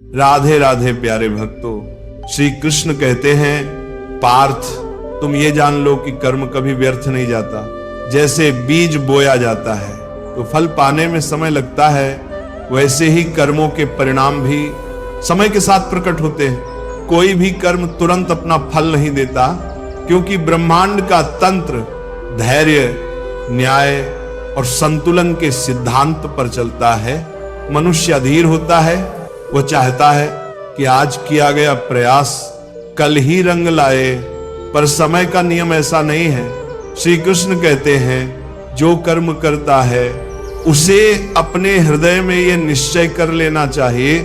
राधे राधे प्यारे भक्तों, श्री कृष्ण कहते हैं, पार्थ तुम ये जान लो कि कर्म कभी व्यर्थ नहीं जाता। जैसे बीज बोया जाता है तो फल पाने में समय लगता है, वैसे ही कर्मों के परिणाम भी समय के साथ प्रकट होते हैं। कोई भी कर्म तुरंत अपना फल नहीं देता, क्योंकि ब्रह्मांड का तंत्र धैर्य, न्याय और संतुलन के सिद्धांत पर चलता है। मनुष्य अधीर होता है, वह चाहता है कि आज किया गया प्रयास कल ही रंग लाए, पर समय का नियम ऐसा नहीं है। श्री कृष्ण कहते हैं, जो कर्म करता है उसे अपने हृदय में यह निश्चय कर लेना चाहिए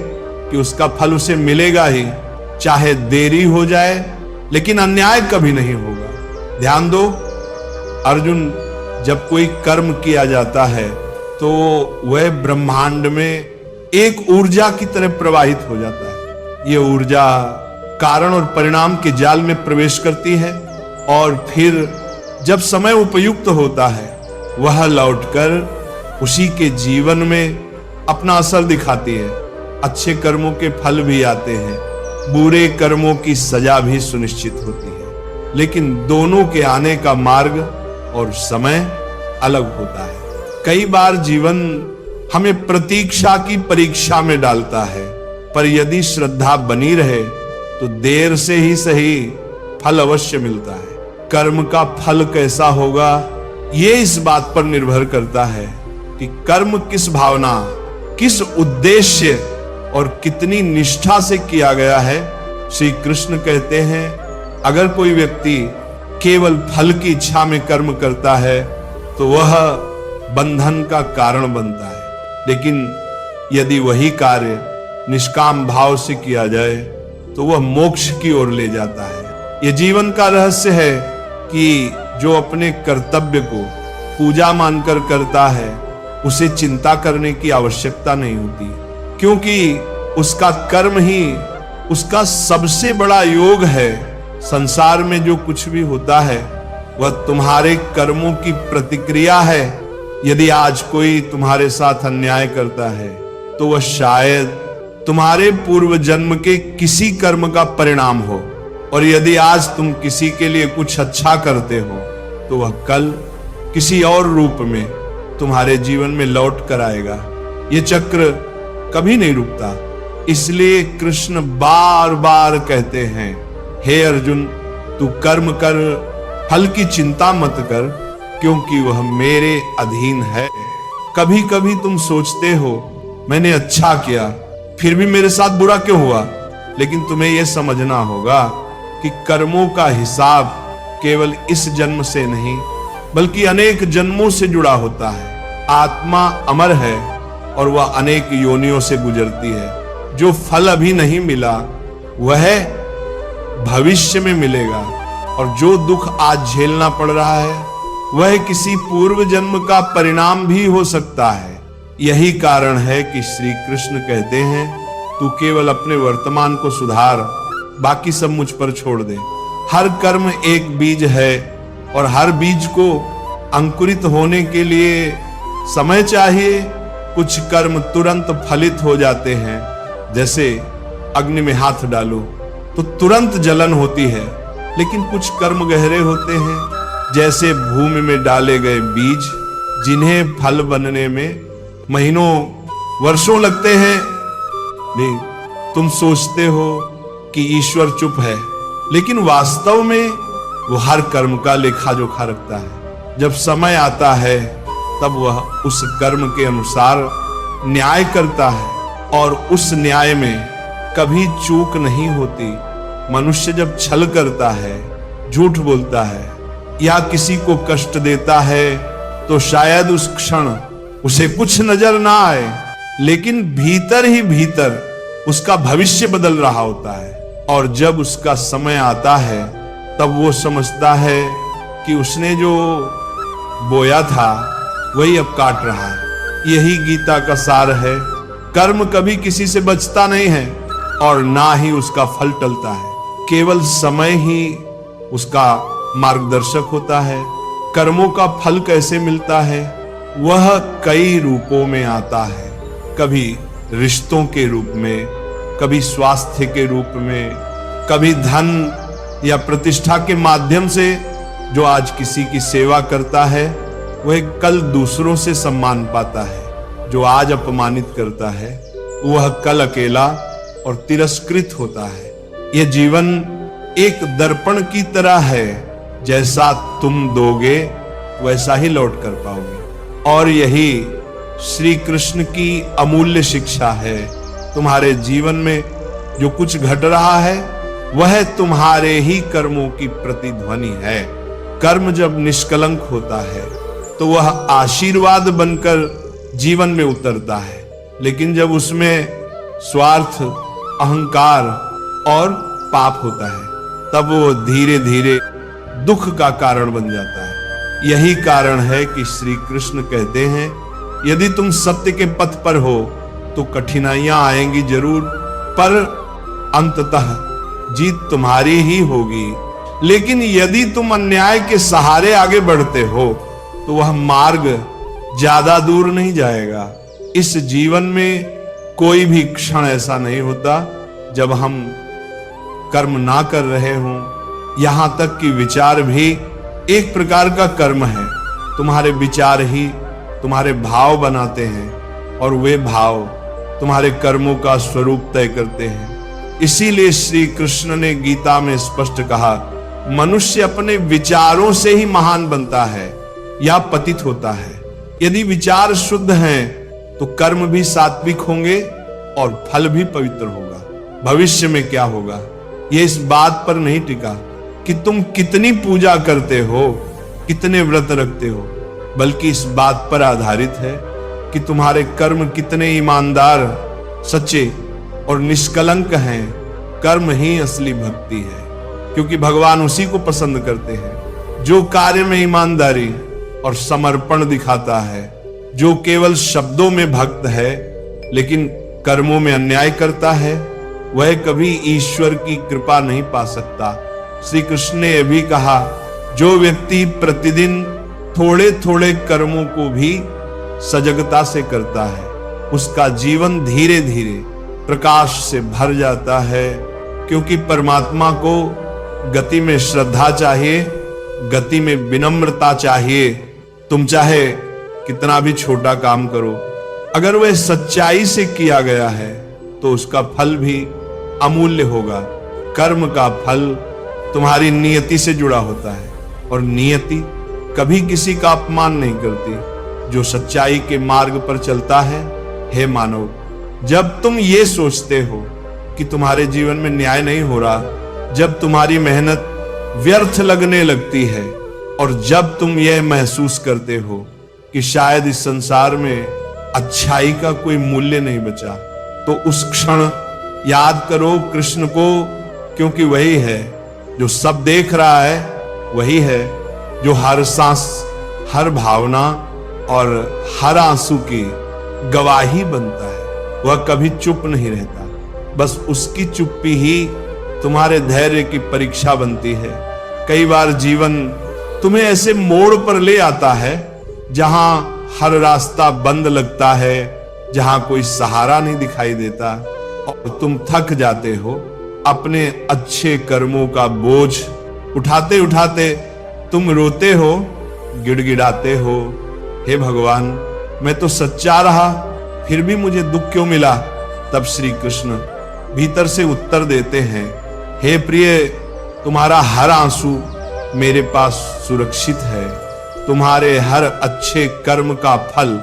कि उसका फल उसे मिलेगा ही, चाहे देरी हो जाए, लेकिन अन्याय कभी नहीं होगा। ध्यान दो अर्जुन, जब कोई कर्म किया जाता है तो वह ब्रह्मांड में एक ऊर्जा की तरह प्रवाहित हो जाता है। यह ऊर्जा कारण और परिणाम के जाल में प्रवेश करती है और फिर जब समय उपयुक्त होता है वह लौटकर उसी के जीवन में अपना असर दिखाती है। अच्छे कर्मों के फल भी आते हैं, बुरे कर्मों की सजा भी सुनिश्चित होती है, लेकिन दोनों के आने का मार्ग और समय अलग होता है। कई बार जीवन हमें प्रतीक्षा की परीक्षा में डालता है, पर यदि श्रद्धा बनी रहे तो देर से ही सही फल अवश्य मिलता है। कर्म का फल कैसा होगा ये इस बात पर निर्भर करता है कि कर्म किस भावना, किस उद्देश्य और कितनी निष्ठा से किया गया है। श्री कृष्ण कहते हैं, अगर कोई व्यक्ति केवल फल की इच्छा में कर्म करता है तो वह बंधन का कारण बनता है, लेकिन यदि वही कार्य निष्काम भाव से किया जाए तो वह मोक्ष की ओर ले जाता है। यह जीवन का रहस्य है कि जो अपने कर्तव्य को पूजा मानकर करता है उसे चिंता करने की आवश्यकता नहीं होती, क्योंकि उसका कर्म ही उसका सबसे बड़ा योग है। संसार में जो कुछ भी होता है वह तुम्हारे कर्मों की प्रतिक्रिया है। यदि आज कोई तुम्हारे साथ अन्याय करता है तो वह शायद तुम्हारे पूर्व जन्म के किसी कर्म का परिणाम हो, और यदि आज तुम किसी के लिए कुछ अच्छा करते हो तो वह कल किसी और रूप में तुम्हारे जीवन में लौट कर आएगा। ये चक्र कभी नहीं रुकता। इसलिए कृष्ण बार बार कहते हैं, हे अर्जुन, तू कर्म कर, फल की चिंता मत कर, क्योंकि वह मेरे अधीन है। कभी कभी तुम सोचते हो मैंने अच्छा किया फिर भी मेरे साथ बुरा क्यों हुआ, लेकिन तुम्हें यह समझना होगा कि कर्मों का हिसाब केवल इस जन्म से नहीं बल्कि अनेक जन्मों से जुड़ा होता है। आत्मा अमर है और वह अनेक योनियों से गुजरती है। जो फल अभी नहीं मिला वह भविष्य में मिलेगा, और जो दुख आज झेलना पड़ रहा है वह किसी पूर्व जन्म का परिणाम भी हो सकता है। यही कारण है कि श्री कृष्ण कहते हैं, तू केवल अपने वर्तमान को सुधार, बाकी सब मुझ पर छोड़ दे। हर कर्म एक बीज है और हर बीज को अंकुरित होने के लिए समय चाहिए। कुछ कर्म तुरंत फलित हो जाते हैं, जैसे अग्नि में हाथ डालो तो तुरंत जलन होती है, लेकिन कुछ कर्म गहरे होते हैं, जैसे भूमि में डाले गए बीज, जिन्हें फल बनने में महीनों वर्षों लगते हैं। नहीं, तुम सोचते हो कि ईश्वर चुप है, लेकिन वास्तव में वो हर कर्म का लेखा जोखा रखता है। जब समय आता है तब वह उस कर्म के अनुसार न्याय करता है, और उस न्याय में कभी चूक नहीं होती। मनुष्य जब छल करता है, झूठ बोलता है या किसी को कष्ट देता है तो शायद उस क्षण उसे कुछ नजर ना आए, लेकिन भीतर ही भीतर उसका भविष्य बदल रहा होता है। और जब उसका समय आता है तब वो समझता है कि उसने जो बोया था वही अब काट रहा है। यही गीता का सार है। कर्म कभी किसी से बचता नहीं है और ना ही उसका फल टलता है, केवल समय ही उसका मार्गदर्शक होता है। कर्मों का फल कैसे मिलता है? वह कई रूपों में आता है, कभी रिश्तों के रूप में, कभी स्वास्थ्य के रूप में, कभी धन या प्रतिष्ठा के माध्यम से। जो आज किसी की सेवा करता है वह कल दूसरों से सम्मान पाता है। जो आज अपमानित करता है वह कल अकेला और तिरस्कृत होता है। यह जीवन एक दर्पण की तरह है, जैसा तुम दोगे वैसा ही लौट कर पाओगे। और यही श्री कृष्ण की अमूल्य शिक्षा है। तुम्हारे जीवन में जो कुछ घट रहा है वह तुम्हारे ही कर्मों की प्रतिध्वनि है। कर्म जब निष्कलंक होता है तो वह आशीर्वाद बनकर जीवन में उतरता है, लेकिन जब उसमें स्वार्थ, अहंकार और पाप होता है तब वो धीरे धीरे दुख का कारण बन जाता है। यही कारण है कि श्री कृष्ण कहते हैं, यदि तुम सत्य के पथ पर हो तो कठिनाइयां आएंगी जरूर, पर अंततः जीत तुम्हारी ही होगी। लेकिन यदि तुम अन्याय के सहारे आगे बढ़ते हो तो वह मार्ग ज्यादा दूर नहीं जाएगा। इस जीवन में कोई भी क्षण ऐसा नहीं होता जब हम कर्म ना कर रहे हों। यहां तक कि विचार भी एक प्रकार का कर्म है। तुम्हारे विचार ही तुम्हारे भाव बनाते हैं और वे भाव तुम्हारे कर्मों का स्वरूप तय करते हैं। इसीलिए श्री कृष्ण ने गीता में स्पष्ट कहा, मनुष्य अपने विचारों से ही महान बनता है या पतित होता है। यदि विचार शुद्ध हैं तो कर्म भी सात्विक होंगे और फल भी पवित्र होगा। भविष्य में क्या होगा यह इस बात पर नहीं टिका कि तुम कितनी पूजा करते हो, कितने व्रत रखते हो, बल्कि इस बात पर आधारित है कि तुम्हारे कर्म कितने ईमानदार, सच्चे और निष्कलंक हैं। कर्म ही असली भक्ति है, क्योंकि भगवान उसी को पसंद करते हैं जो कार्य में ईमानदारी और समर्पण दिखाता है। जो केवल शब्दों में भक्त है लेकिन कर्मों में अन्याय करता है, वह कभी ईश्वर की कृपा नहीं पा सकता। श्री कृष्ण ने यह भी कहा, जो व्यक्ति प्रतिदिन थोड़े थोड़े कर्मों को भी सजगता से करता है उसका जीवन धीरे धीरे प्रकाश से भर जाता है। क्योंकि परमात्मा को गति में श्रद्धा चाहिए, गति में विनम्रता चाहिए। तुम चाहे कितना भी छोटा काम करो, अगर वह सच्चाई से किया गया है तो उसका फल भी अमूल्य होगा। कर्म का फल तुम्हारी नियति से जुड़ा होता है और नियति कभी किसी का अपमान नहीं करती। जो सच्चाई के मार्ग पर चलता है, हे मानव, जब तुम ये सोचते हो कि तुम्हारे जीवन में न्याय नहीं हो रहा, जब तुम्हारी मेहनत व्यर्थ लगने लगती है और जब तुम यह महसूस करते हो कि शायद इस संसार में अच्छाई का कोई मूल्य नहीं बचा, तो उस क्षण याद करो कृष्ण को, क्योंकि वही है जो सब देख रहा है, वही है जो हर सांस, हर भावना और हर आंसू की गवाही बनता है। वह कभी चुप नहीं रहता, बस उसकी चुप्पी ही तुम्हारे धैर्य की परीक्षा बनती है। कई बार जीवन तुम्हें ऐसे मोड़ पर ले आता है जहां हर रास्ता बंद लगता है, जहां कोई सहारा नहीं दिखाई देता और तुम थक जाते हो। अपने अच्छे कर्मों का बोझ उठाते उठाते तुम रोते हो, गिड़गिड़ाते हो, हे भगवान, मैं तो सच्चा रहा, फिर भी मुझे दुख क्यों मिला? तब श्री कृष्ण भीतर से उत्तर देते हैं, हे प्रिय, तुम्हारा हर आंसू मेरे पास सुरक्षित है। तुम्हारे हर अच्छे कर्म का फल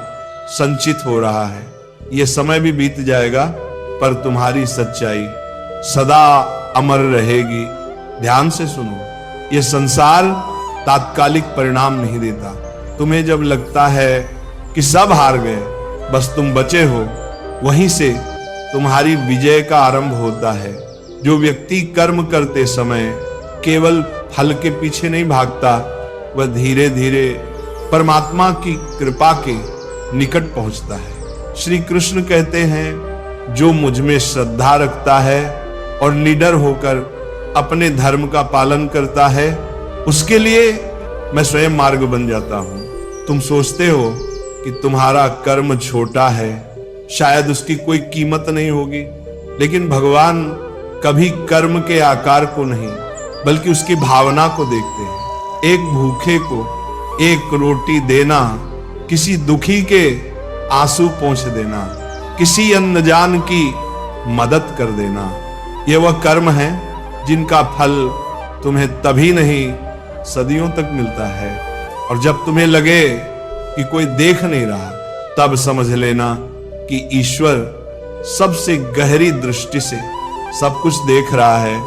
संचित हो रहा है। यह समय भी बीत जाएगा पर तुम्हारी सच्चाई सदा अमर रहेगी। ध्यान से सुनो, यह संसार तात्कालिक परिणाम नहीं देता। तुम्हें जब लगता है कि सब हार गए, बस तुम बचे हो, वहीं से तुम्हारी विजय का आरंभ होता है। जो व्यक्ति कर्म करते समय केवल फल के पीछे नहीं भागता, वह धीरे धीरे परमात्मा की कृपा के निकट पहुंचता है। श्री कृष्ण कहते हैं, जो मुझ में श्रद्धा रखता है और निडर होकर अपने धर्म का पालन करता है, उसके लिए मैं स्वयं मार्ग बन जाता हूं। तुम सोचते हो कि तुम्हारा कर्म छोटा है, शायद उसकी कोई कीमत नहीं होगी, लेकिन भगवान कभी कर्म के आकार को नहीं बल्कि उसकी भावना को देखते हैं। एक भूखे को एक रोटी देना, किसी दुखी के आंसू पोंछ देना, किसी अनजान की मदद कर देना, ये वह कर्म है जिनका फल तुम्हें तभी नहीं सदियों तक मिलता है। और जब तुम्हें लगे कि कोई देख नहीं रहा, तब समझ लेना कि ईश्वर सबसे गहरी दृष्टि से सब कुछ देख रहा है।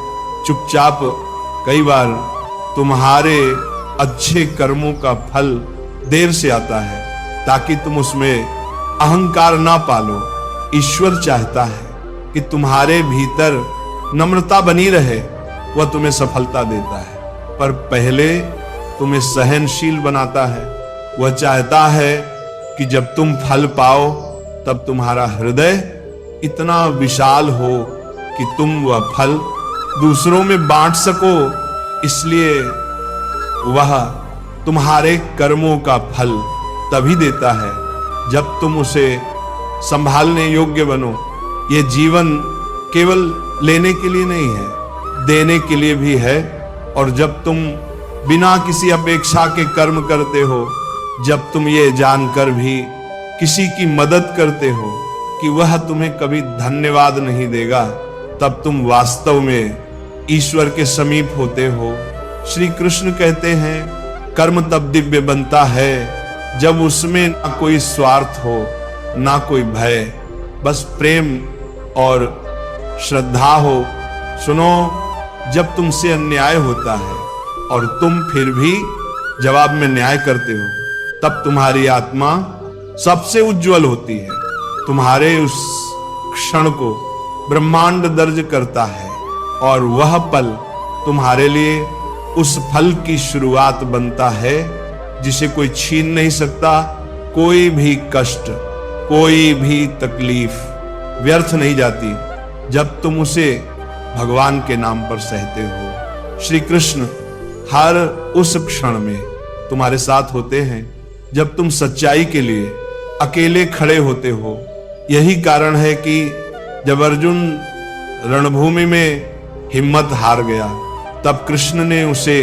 चुपचाप कई बार तुम्हारे अच्छे कर्मों का फल देर से आता है ताकि तुम उसमें अहंकार ना पालो। ईश्वर चाहता है कि तुम्हारे भीतर नम्रता बनी रहे, वह तुम्हें सफलता देता है, पर पहले तुम्हें सहनशील बनाता है। वह चाहता है कि जब तुम फल पाओ तब तुम्हारा हृदय इतना विशाल हो कि तुम वह फल दूसरों में बांट सको। इसलिए वह तुम्हारे कर्मों का फल तभी देता है जब तुम उसे संभालने योग्य बनो। ये जीवन केवल लेने के लिए नहीं है, देने के लिए भी है। और जब तुम बिना किसी अपेक्षा के कर्म करते हो, जब तुम ये जानकर भी किसी की मदद करते हो कि वह तुम्हें कभी धन्यवाद नहीं देगा, तब तुम वास्तव में ईश्वर के समीप होते हो। श्री कृष्ण कहते हैं कर्म तब दिव्य बनता है जब उसमें ना कोई स्वार्थ हो, ना कोई भय, बस प्रेम और श्रद्धा हो। सुनो, जब तुमसे अन्याय होता है और तुम फिर भी जवाब में न्याय करते हो, तब तुम्हारी आत्मा सबसे उज्जवल होती है। तुम्हारे उस क्षण को ब्रह्मांड दर्ज करता है और वह पल तुम्हारे लिए उस फल की शुरुआत बनता है जिसे कोई छीन नहीं सकता। कोई भी कष्ट, कोई भी तकलीफ व्यर्थ नहीं जाती जब तुम उसे भगवान के नाम पर सहते हो। श्री कृष्ण हर उस क्षण में तुम्हारे साथ होते हैं जब तुम सच्चाई के लिए अकेले खड़े होते हो। यही कारण है कि जब अर्जुन रणभूमि में हिम्मत हार गया, तब कृष्ण ने उसे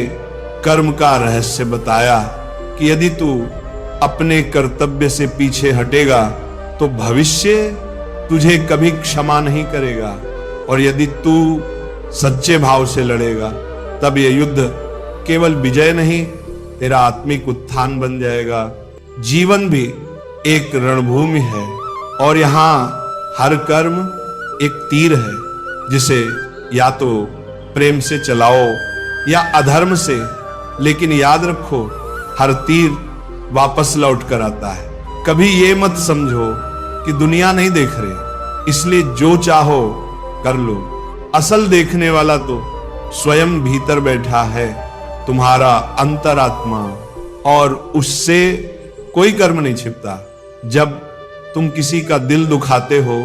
कर्म का रहस्य बताया कि यदि तू अपने कर्तव्य से पीछे हटेगा तो भविष्य तुझे कभी क्षमा नहीं करेगा, और यदि तू सच्चे भाव से लड़ेगा तब यह युद्ध केवल विजय नहीं, तेरा आत्मिक उत्थान बन जाएगा। जीवन भी एक रणभूमि है और यहाँ हर कर्म एक तीर है जिसे या तो प्रेम से चलाओ या अधर्म से, लेकिन याद रखो हर तीर वापस लौट कर आता है। कभी ये मत समझो कि दुनिया नहीं देख रही इसलिए जो चाहो कर लो। असल देखने वाला तो स्वयं भीतर बैठा है, तुम्हारा अंतरात्मा, और उससे कोई कर्म नहीं छिपता। जब तुम किसी का दिल दुखाते हो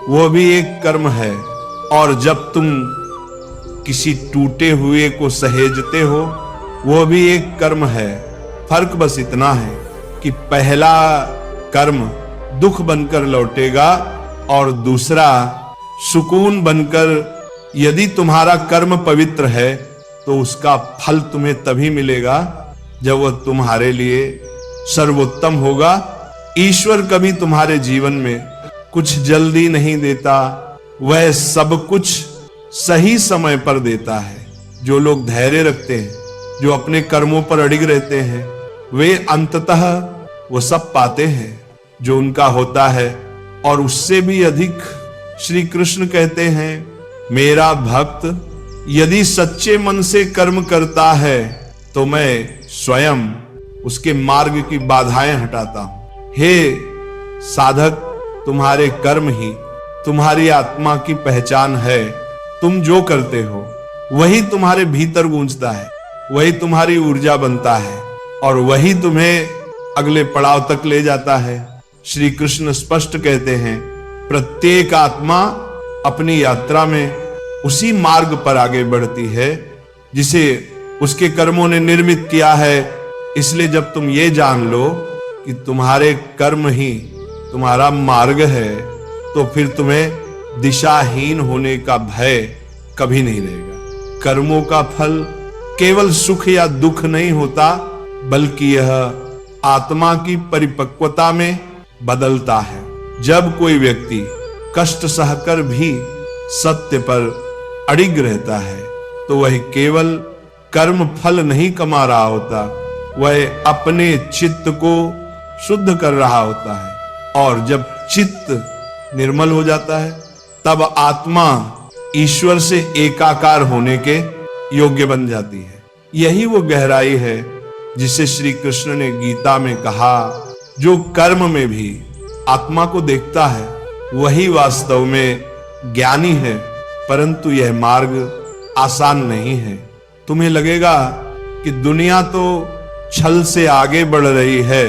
वो भी एक कर्म है, और जब तुम किसी टूटे हुए को सहेजते हो वो भी एक कर्म है। फर्क बस इतना है कि पहला कर्म दुख बनकर लौटेगा और दूसरा सुकून बनकर। यदि तुम्हारा कर्म पवित्र है तो उसका फल तुम्हें तभी मिलेगा जब वह तुम्हारे लिए सर्वोत्तम होगा। ईश्वर कभी तुम्हारे जीवन में कुछ जल्दी नहीं देता, वह सब कुछ सही समय पर देता है। जो लोग धैर्य रखते हैं, जो अपने कर्मों पर अडिग रहते हैं, वे अंततः वो सब पाते हैं जो उनका होता है और उससे भी अधिक। श्री कृष्ण कहते हैं मेरा भक्त यदि सच्चे मन से कर्म करता है तो मैं स्वयं उसके मार्ग की बाधाएं हटाता हूं। हे साधक, तुम्हारे कर्म ही तुम्हारी आत्मा की पहचान है। तुम जो करते हो वही तुम्हारे भीतर गूंजता है, वही तुम्हारी ऊर्जा बनता है और वही तुम्हें अगले पड़ाव तक ले जाता है। श्री कृष्ण स्पष्ट कहते हैं प्रत्येक आत्मा अपनी यात्रा में उसी मार्ग पर आगे बढ़ती है जिसे उसके कर्मों ने निर्मित किया है। इसलिए जब तुम ये जान लो कि तुम्हारे कर्म ही तुम्हारा मार्ग है, तो फिर तुम्हें दिशाहीन होने का भय कभी नहीं रहेगा। कर्मों का फल केवल सुख या दुख नहीं होता, बल्कि यह आत्मा की परिपक्वता में बदलता है। जब कोई व्यक्ति कष्ट सहकर भी सत्य पर अड़िग रहता है, तो वह केवल कर्म फल नहीं कमा रहा होता, वह अपने चित्त को शुद्ध कर रहा होता है। और जब चित्त निर्मल हो जाता है, तब आत्मा ईश्वर से एकाकार होने के योग्य बन जाती है। यही वो गहराई है जिसे श्री कृष्ण ने गीता में कहा, जो कर्म में भी आत्मा को देखता है वही वास्तव में ज्ञानी है। परंतु यह मार्ग आसान नहीं है। तुम्हें लगेगा कि दुनिया तो छल से आगे बढ़ रही है,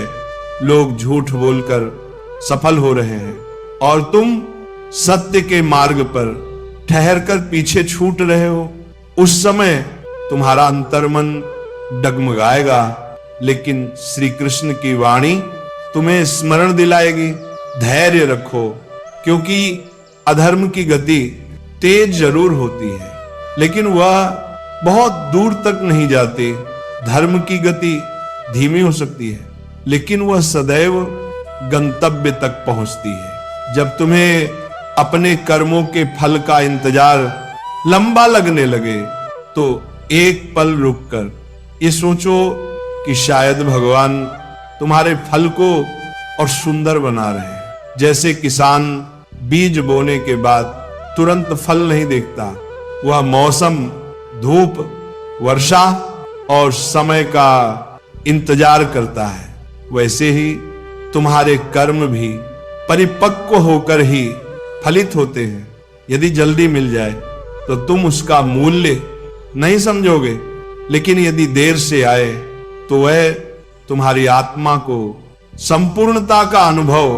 लोग झूठ बोलकर सफल हो रहे हैं, और तुम सत्य के मार्ग पर ठहरकर पीछे छूट रहे हो। उस समय तुम्हारा अंतर्मन डगमगाएगा, लेकिन श्री कृष्ण की वाणी तुम्हें स्मरण दिलाएगी, धैर्य रखो, क्योंकि अधर्म की गति तेज जरूर होती है, लेकिन वह बहुत दूर तक नहीं जाती। धर्म की गति धीमी हो सकती है, लेकिन वह सदैव गंतव्य तक पहुंचती है। जब तुम्हें अपने कर्मों के फल का इंतजार लंबा लगने लगे, तो एक पल रुककर ये सोचो कि शायद भगवान तुम्हारे फल को और सुंदर बना रहे हैं। जैसे किसान बीज बोने के बाद तुरंत फल नहीं देखता, वह मौसम, धूप, वर्षा और समय का इंतजार करता है। वैसे ही तुम्हारे कर्म भी परिपक्व होकर ही फलित होते हैं। यदि जल्दी मिल जाए तो तुम उसका मूल्य नहीं समझोगे, लेकिन यदि देर से आए तो वह तुम्हारी आत्मा को संपूर्णता का अनुभव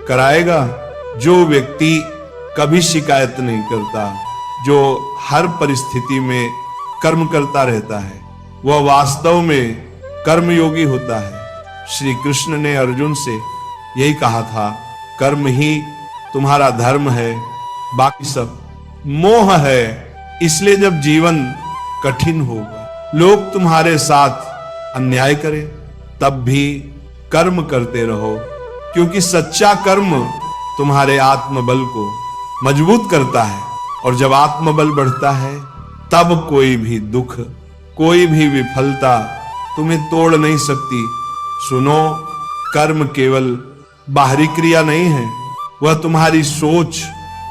कराएगा। जो व्यक्ति कभी शिकायत नहीं करता, जो हर परिस्थिति में कर्म करता रहता है, वह वास्तव में कर्मयोगी होता है। श्री कृष्ण ने अर्जुन से यही कहा था, कर्म ही तुम्हारा धर्म है, बाकी सब मोह है। इसलिए जब जीवन कठिन होगा, लोग तुम्हारे साथ अन्याय करें, तब भी कर्म करते रहो, क्योंकि सच्चा कर्म तुम्हारे आत्मबल को मजबूत करता है। और जब आत्मबल बढ़ता है, तब कोई भी दुख, कोई भी विफलता तुम्हें तोड़ नहीं सकती। सुनो, कर्म केवल बाहरी क्रिया नहीं है, वह तुम्हारी सोच,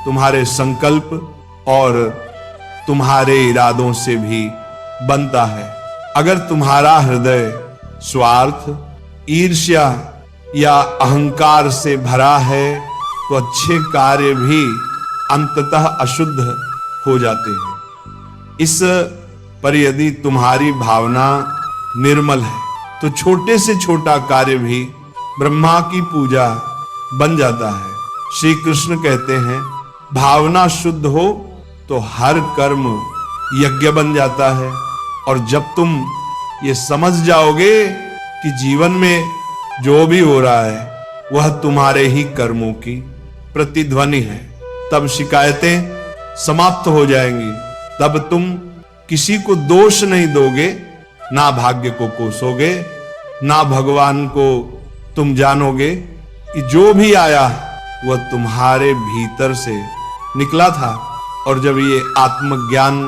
तुम्हारे संकल्प और तुम्हारे इरादों से भी बनता है। अगर तुम्हारा हृदय स्वार्थ, ईर्ष्या या अहंकार से भरा है, तो अच्छे कार्य भी अंततः अशुद्ध हो जाते हैं। इस पर यदि तुम्हारी भावना निर्मल है, तो छोटे से छोटा कार्य भी ब्रह्मा की पूजा बन जाता है। श्री कृष्ण कहते हैं, भावना शुद्ध हो तो हर कर्म यज्ञ बन जाता है। और जब तुम ये समझ जाओगे कि जीवन में जो भी हो रहा है वह तुम्हारे ही कर्मों की प्रतिध्वनि है, तब शिकायतें समाप्त हो जाएंगी। तब तुम किसी को दोष नहीं दोगे, ना भाग्य को कोसोगे, ना भगवान को तुम जानोगे कि जो भी आया वह तुम्हारे भीतर से निकला था। और जब ये आत्मज्ञान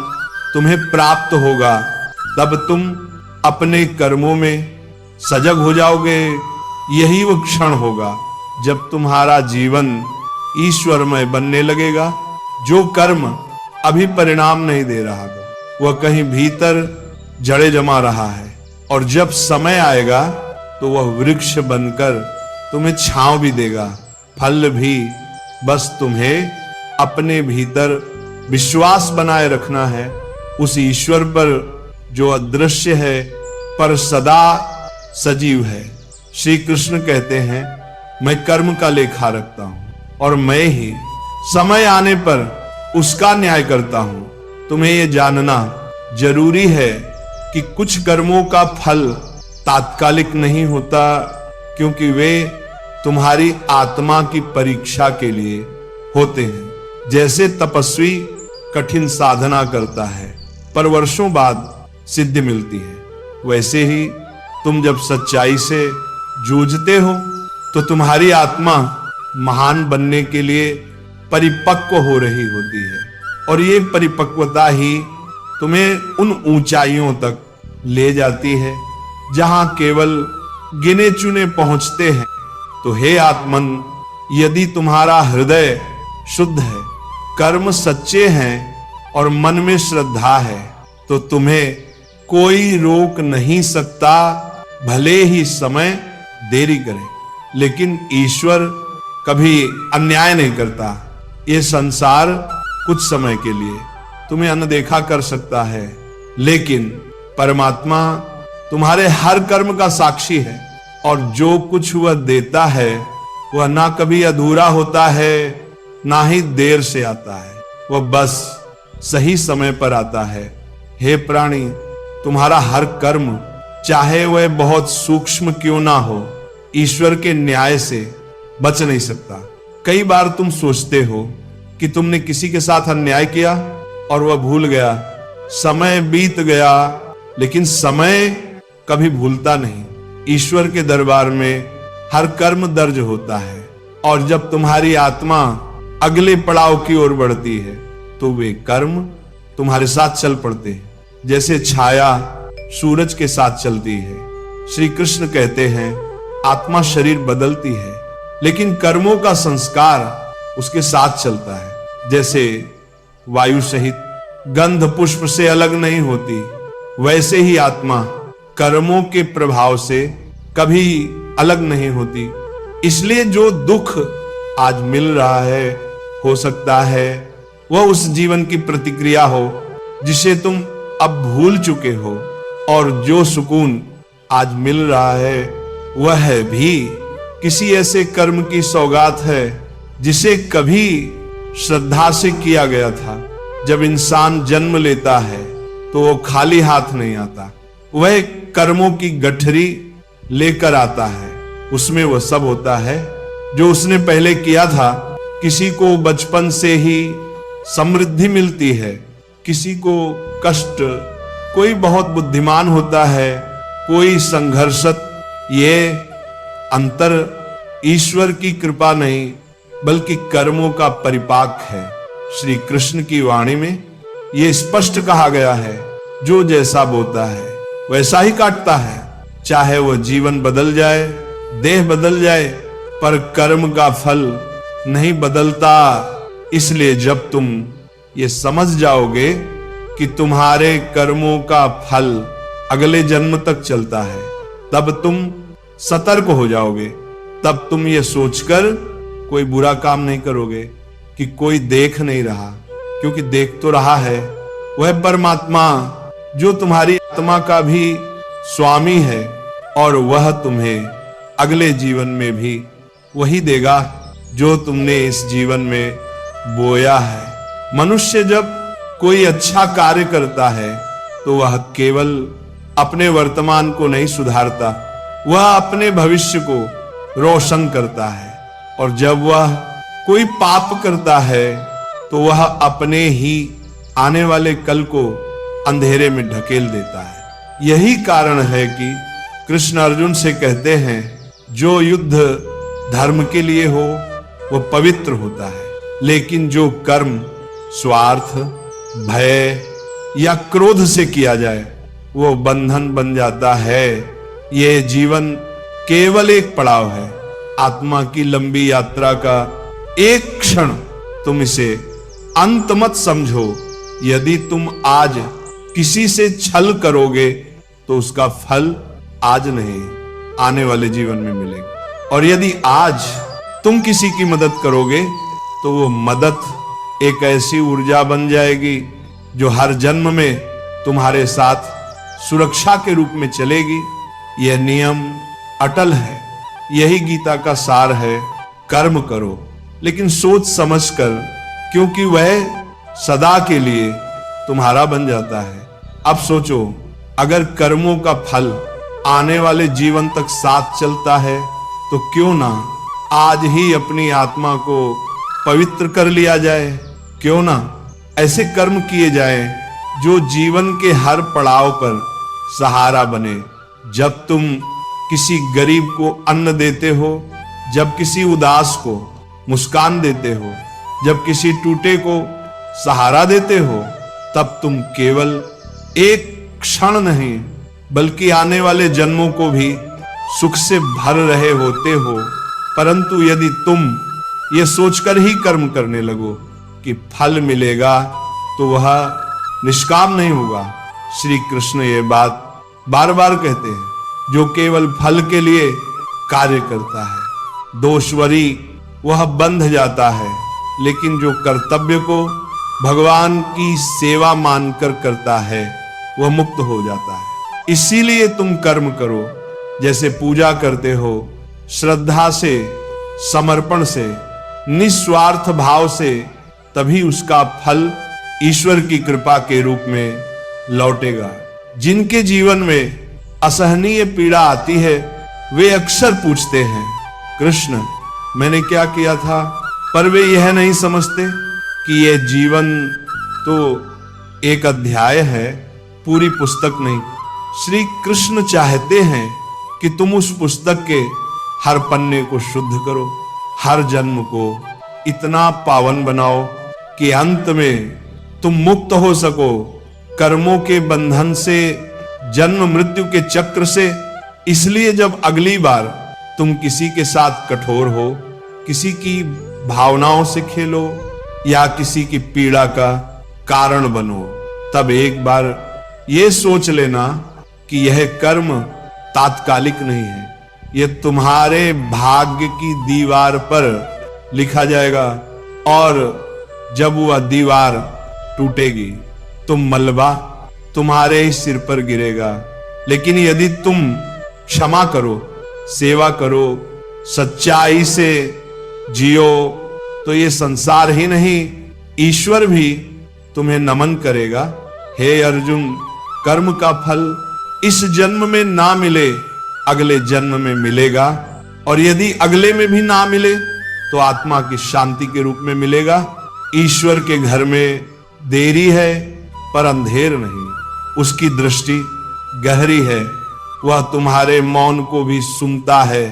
तुम्हें प्राप्त होगा, तब तुम अपने कर्मों में सजग हो जाओगे। यही वो क्षण होगा जब तुम्हारा जीवन ईश्वरमय बनने लगेगा। जो कर्म अभी परिणाम नहीं दे रहा था, वह कहीं भीतर जड़े जमा रहा है, और जब समय आएगा तो वह वृक्ष बनकर तुम्हें छांव भी देगा, फल भी। बस तुम्हें अपने भीतर विश्वास बनाए रखना है उस ईश्वर पर जो अदृश्य है पर सदा सजीव है। श्री कृष्ण कहते हैं, मैं कर्म का लेखा रखता हूं और मैं ही समय आने पर उसका न्याय करता हूं। तुम्हें यह जानना जरूरी है कि कुछ कर्मों का फल तात्कालिक नहीं होता, क्योंकि वे तुम्हारी आत्मा की परीक्षा के लिए होते हैं। जैसे तपस्वी कठिन साधना करता है पर वर्षों बाद सिद्धि मिलती है, वैसे ही तुम जब सच्चाई से जूझते हो तो तुम्हारी आत्मा महान बनने के लिए परिपक्व हो रही होती है, और ये परिपक्वता ही तुम्हें उन ऊंचाइयों तक ले जाती है जहां केवल गिने चुने पहुंचते हैं। तो हे आत्मन, यदि तुम्हारा हृदय शुद्ध है, कर्म सच्चे हैं और मन में श्रद्धा है, तो तुम्हें कोई रोक नहीं सकता, भले ही समय देरी करे। लेकिन ईश्वर कभी अन्याय नहीं करता। ये संसार कुछ समय के लिए तुम्हें अनदेखा कर सकता है, लेकिन परमात्मा तुम्हारे हर कर्म का साक्षी है, और जो कुछ वह देता है वह ना कभी अधूरा होता है ना ही देर से आता है, वह बस सही समय पर आता है। हे प्राणी, तुम्हारा हर कर्म, चाहे वह बहुत सूक्ष्म क्यों ना हो, ईश्वर के न्याय से बच नहीं सकता। कई बार तुम सोचते हो कि तुमने किसी के साथ अन्याय किया और वह भूल गया, समय बीत गया, लेकिन समय कभी भूलता नहीं। ईश्वर के दरबार में हर कर्म दर्ज होता है, और जब तुम्हारी आत्मा अगले पड़ाव की ओर बढ़ती है तो वे कर्म तुम्हारे साथ चल पड़ते हैं, जैसे छाया सूरज के साथ चलती है। श्री कृष्ण कहते हैं, आत्मा शरीर बदलती है, लेकिन कर्मों का संस्कार उसके साथ चलता है। जैसे वायु सहित गंध पुष्प से अलग नहीं होती, वैसे ही आत्मा कर्मों के प्रभाव से कभी अलग नहीं होती। इसलिए जो दुख आज मिल रहा है, हो सकता है वह उस जीवन की प्रतिक्रिया हो जिसे तुम अब भूल चुके हो, और जो सुकून आज मिल रहा है वह भी किसी ऐसे कर्म की सौगात है जिसे कभी श्रद्धा से किया गया था। जब इंसान जन्म लेता है तो वो खाली हाथ नहीं आता, वह कर्मों की गठरी लेकर आता है। उसमें वह सब होता है जो उसने पहले किया था। किसी को बचपन से ही समृद्धि मिलती है, किसी को कष्ट, कोई बहुत बुद्धिमान होता है, कोई संघर्षत। ये अंतर ईश्वर की कृपा नहीं बल्कि कर्मों का परिपाक है। श्री कृष्ण की वाणी में यह स्पष्ट कहा गया है, जो जैसा बोता है वैसा ही काटता है। चाहे वह जीवन बदल जाए, देह बदल जाए, पर कर्म का फल नहीं बदलता। इसलिए जब तुम ये समझ जाओगे कि तुम्हारे कर्मों का फल अगले जन्म तक चलता है, तब तुम सतर्क हो जाओगे। तब तुम ये सोचकर कोई बुरा काम नहीं करोगे कि कोई देख नहीं रहा, क्योंकि देख तो रहा है वह परमात्मा जो तुम्हारी आत्मा का भी स्वामी है, और वह तुम्हें अगले जीवन में भी वही देगा जो तुमने इस जीवन में बोया है। मनुष्य जब कोई अच्छा कार्य करता है तो वह केवल अपने वर्तमान को नहीं सुधारता, वह अपने भविष्य को रोशन करता है। और जब वह कोई पाप करता है तो वह अपने ही आने वाले कल को अंधेरे में ढकेल देता है। यही कारण है कि कृष्ण अर्जुन से कहते हैं, जो युद्ध धर्म के लिए हो वह पवित्र होता है, लेकिन जो कर्म स्वार्थ, भय या क्रोध से किया जाए वो बंधन बन जाता है। यह जीवन केवल एक पड़ाव है, आत्मा की लंबी यात्रा का एक क्षण। तुम इसे अंत मत समझो। यदि तुम आज किसी से छल करोगे तो उसका फल आज नहीं, आने वाले जीवन में मिलेगा। और यदि आज तुम किसी की मदद करोगे तो वो मदद एक ऐसी ऊर्जा बन जाएगी जो हर जन्म में तुम्हारे साथ सुरक्षा के रूप में चलेगी। यह नियम अटल है, यही गीता का सार है। कर्म करो लेकिन सोच समझकर, क्योंकि वह सदा के लिए तुम्हारा बन जाता है। अब सोचो, अगर कर्मों का फल आने वाले जीवन तक साथ चलता है तो क्यों ना आज ही अपनी आत्मा को पवित्र कर लिया जाए। क्यों ना ऐसे कर्म किए जाएं जो जीवन के हर पड़ाव पर सहारा बने। जब तुम किसी गरीब को अन्न देते हो, जब किसी उदास को मुस्कान देते हो, जब किसी टूटे को सहारा देते हो, तब तुम केवल एक क्षण नहीं बल्कि आने वाले जन्मों को भी सुख से भर रहे होते हो। परंतु यदि तुम ये सोचकर ही कर्म करने लगो कि फल मिलेगा तो वह निष्काम नहीं होगा। श्री कृष्ण ये बात बार बार कहते हैं, जो केवल फल के लिए कार्य करता है दोषवरी वह बंध जाता है, लेकिन जो कर्तव्य को भगवान की सेवा मानकर करता है वह मुक्त हो जाता है। इसीलिए तुम कर्म करो, जैसे पूजा करते हो, श्रद्धा से, समर्पण से, निस्वार्थ भाव से, तभी उसका फल ईश्वर की कृपा के रूप में लौटेगा। जिनके जीवन में असहनीय पीड़ा आती है वे अक्सर पूछते हैं, कृष्ण मैंने क्या किया था, पर वे यह नहीं समझते कि यह जीवन तो एक अध्याय है, पूरी पुस्तक नहीं। श्री कृष्ण चाहते हैं कि तुम उस पुस्तक के हर पन्ने को शुद्ध करो, हर जन्म को इतना पावन बनाओ कि अंत में तुम मुक्त हो सको कर्मों के बंधन से, जन्म मृत्यु के चक्र से। इसलिए जब अगली बार तुम किसी के साथ कठोर हो, किसी की भावनाओं से खेलो या किसी की पीड़ा का कारण बनो, तब एक बार ये सोच लेना कि यह कर्म तात्कालिक नहीं है, यह तुम्हारे भाग्य की दीवार पर लिखा जाएगा और जब वह दीवार टूटेगी तो मलबा तुम्हारे ही सिर पर गिरेगा। लेकिन यदि तुम क्षमा करो, सेवा करो, सच्चाई से जियो, तो ये संसार ही नहीं ईश्वर भी तुम्हें नमन करेगा। हे अर्जुन, कर्म का फल इस जन्म में ना मिले अगले जन्म में मिलेगा, और यदि अगले में भी ना मिले तो आत्मा की शांति के रूप में मिलेगा। ईश्वर के घर में देरी है पर अंधेर नहीं, उसकी दृष्टि गहरी है, वह तुम्हारे मौन को भी सुनता है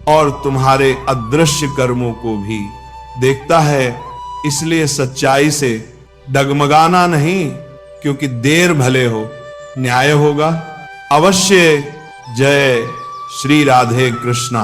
और तुम्हारे अदृश्य कर्मों को भी देखता है। इसलिए सच्चाई से डगमगाना नहीं, क्योंकि देर भले हो न्याय होगा अवश्य। जय श्री राधे कृष्णा।